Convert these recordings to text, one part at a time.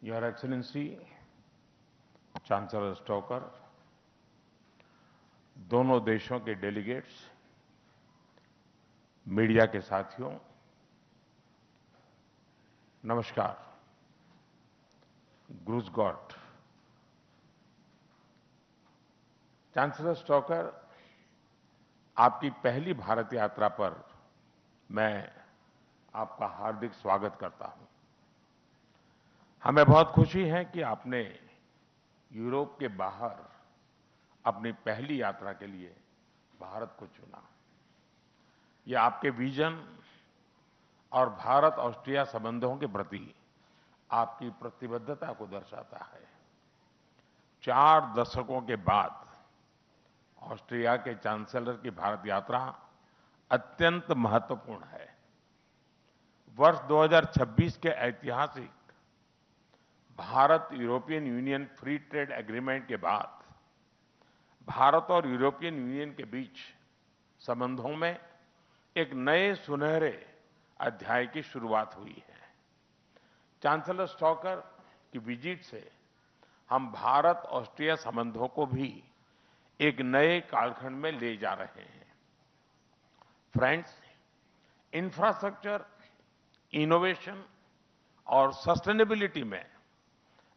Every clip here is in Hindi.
योर एक्सीलेंसी, चांसलर स्टोकर, दोनों देशों के डेलीगेट्स, मीडिया के साथियों, नमस्कार। Gross God. चांसलर स्टोकर, आपकी पहली भारत यात्रा पर मैं आपका हार्दिक स्वागत करता हूं। हमें बहुत खुशी है कि आपने यूरोप के बाहर अपनी पहली यात्रा के लिए भारत को चुना। यह आपके विजन और भारत ऑस्ट्रिया संबंधों के प्रति आपकी प्रतिबद्धता को दर्शाता है। 4 दशकों के बाद ऑस्ट्रिया के चांसलर की भारत यात्रा अत्यंत महत्वपूर्ण है। वर्ष 2026 के ऐतिहासिक Bharat European union free trade agreement के बाद भारत और यूरोपियन यूनियन के बीच संबंधों में एक नए सुनहरे अध्याय की शुरुआत हुई है। चांसलर स्टोकर की विजिट से हम भारत ऑस्ट्रिया संबंधों को भी एक नए कालखंड में ले जा रहे हैं। फ्रेंड्स, इंफ्रास्ट्रक्चर, इनोवेशन और सस्टेनेबिलिटी में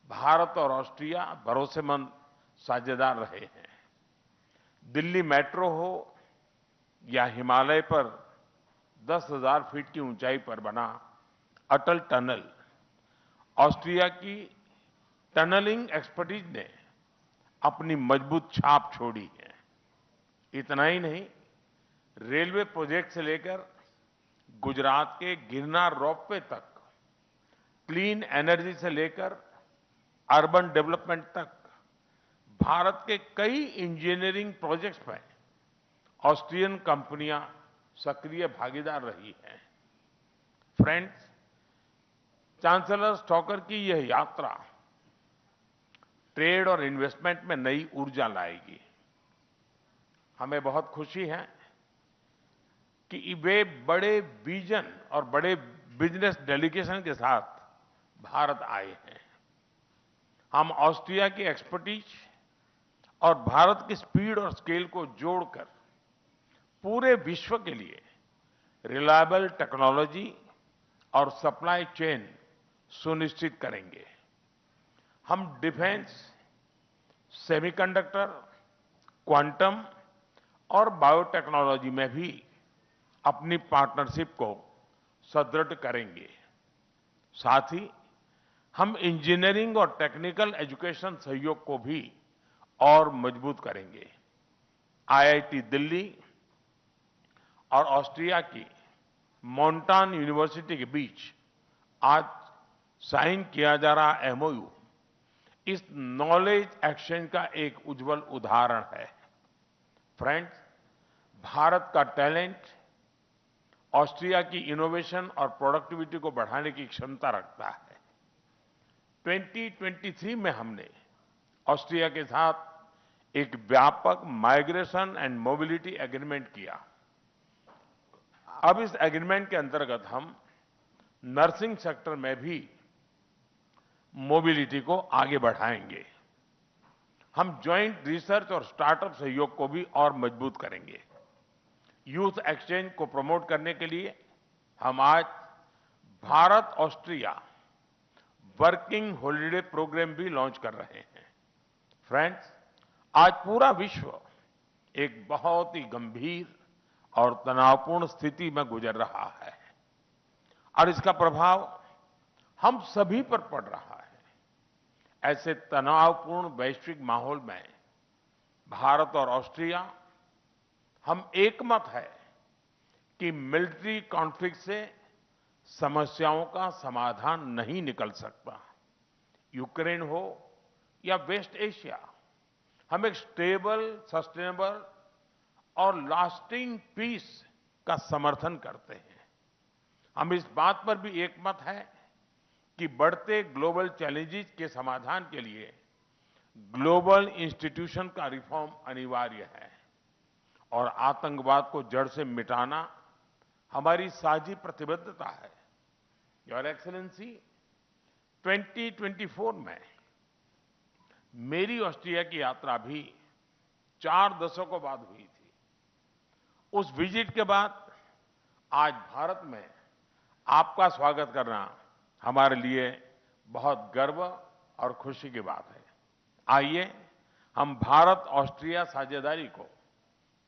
भारत और ऑस्ट्रिया भरोसेमंद साझेदार रहे हैं। दिल्ली मेट्रो हो या हिमालय पर 10,000 फीट की ऊंचाई पर बना अटल टनल, ऑस्ट्रिया की टनलिंग एक्सपर्टीज ने अपनी मजबूत छाप छोड़ी है। इतना ही नहीं, रेलवे प्रोजेक्ट से लेकर गुजरात के गिरनार रोपवे तक, क्लीन एनर्जी से लेकर अर्बन डेवलपमेंट तक भारत के कई इंजीनियरिंग प्रोजेक्ट्स में ऑस्ट्रियन कंपनियां सक्रिय भागीदार रही हैं। फ्रेंड्स, चांसलर स्टोकर की यह यात्रा ट्रेड और इन्वेस्टमेंट में नई ऊर्जा लाएगी। हमें बहुत खुशी है कि वे बड़े विजन और बड़े बिजनेस डेलीगेशन के साथ भारत आए हैं। हम ऑस्ट्रिया की एक्सपर्टीज और भारत की स्पीड और स्केल को जोड़कर पूरे विश्व के लिए रिलायबल टेक्नोलॉजी और सप्लाई चेन सुनिश्चित करेंगे। हम डिफेंस, सेमीकंडक्टर, क्वांटम और बायोटेक्नोलॉजी में भी अपनी पार्टनरशिप को सुदृढ़ करेंगे। साथ ही हम इंजीनियरिंग और टेक्निकल एजुकेशन सहयोग को भी और मजबूत करेंगे। आईआईटी दिल्ली और ऑस्ट्रिया की मोंटान यूनिवर्सिटी के बीच आज साइन किया जा रहा एमओयू इस नॉलेज एक्सचेंज का एक उज्जवल उदाहरण है। फ्रेंड्स, भारत का टैलेंट ऑस्ट्रिया की इनोवेशन और प्रोडक्टिविटी को बढ़ाने की क्षमता रखता है। 2023 में हमने ऑस्ट्रिया के साथ एक व्यापक माइग्रेशन एंड मोबिलिटी एग्रीमेंट किया। अब इस एग्रीमेंट के अंतर्गत हम नर्सिंग सेक्टर में भी मोबिलिटी को आगे बढ़ाएंगे। हम ज्वाइंट रिसर्च और स्टार्टअप सहयोग को भी और मजबूत करेंगे। यूथ एक्सचेंज को प्रमोट करने के लिए हम आज Bharat Austria working holiday programme भी लॉन्च कर रहे हैं। फ्रेंड्स, आज पूरा विश्व एक बहुत ही गंभीर और तनावपूर्ण स्थिति में गुजर रहा है और इसका प्रभाव हम सभी पर पड़ रहा है। ऐसे तनावपूर्ण वैश्विक माहौल में भारत और ऑस्ट्रिया हम एकमत है कि मिलिट्री कॉन्फ्लिक्ट से समस्याओं का समाधान नहीं निकल सकता। यूक्रेन हो या वेस्ट एशिया, हम एक स्टेबल, सस्टेनेबल और लास्टिंग पीस का समर्थन करते हैं। हम इस बात पर भी एकमत है कि बढ़ते ग्लोबल चैलेंजेस के समाधान के लिए ग्लोबल इंस्टीट्यूशन का रिफॉर्म अनिवार्य है और आतंकवाद को जड़ से मिटाना हमारी साझी प्रतिबद्धता है। योर एक्सीलेंसी, 2024 में मेरी ऑस्ट्रिया की यात्रा भी 4 दशकों बाद हुई थी। उस विजिट के बाद आज भारत में आपका स्वागत करना हमारे लिए बहुत गर्व और खुशी की बात है। आइए हम भारत ऑस्ट्रिया साझेदारी को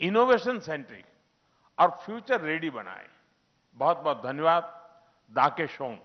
इनोवेशन सेंट्रिक और फ्यूचर रेडी बनाएं। बहुत बहुत धन्यवाद। दाके शोंग।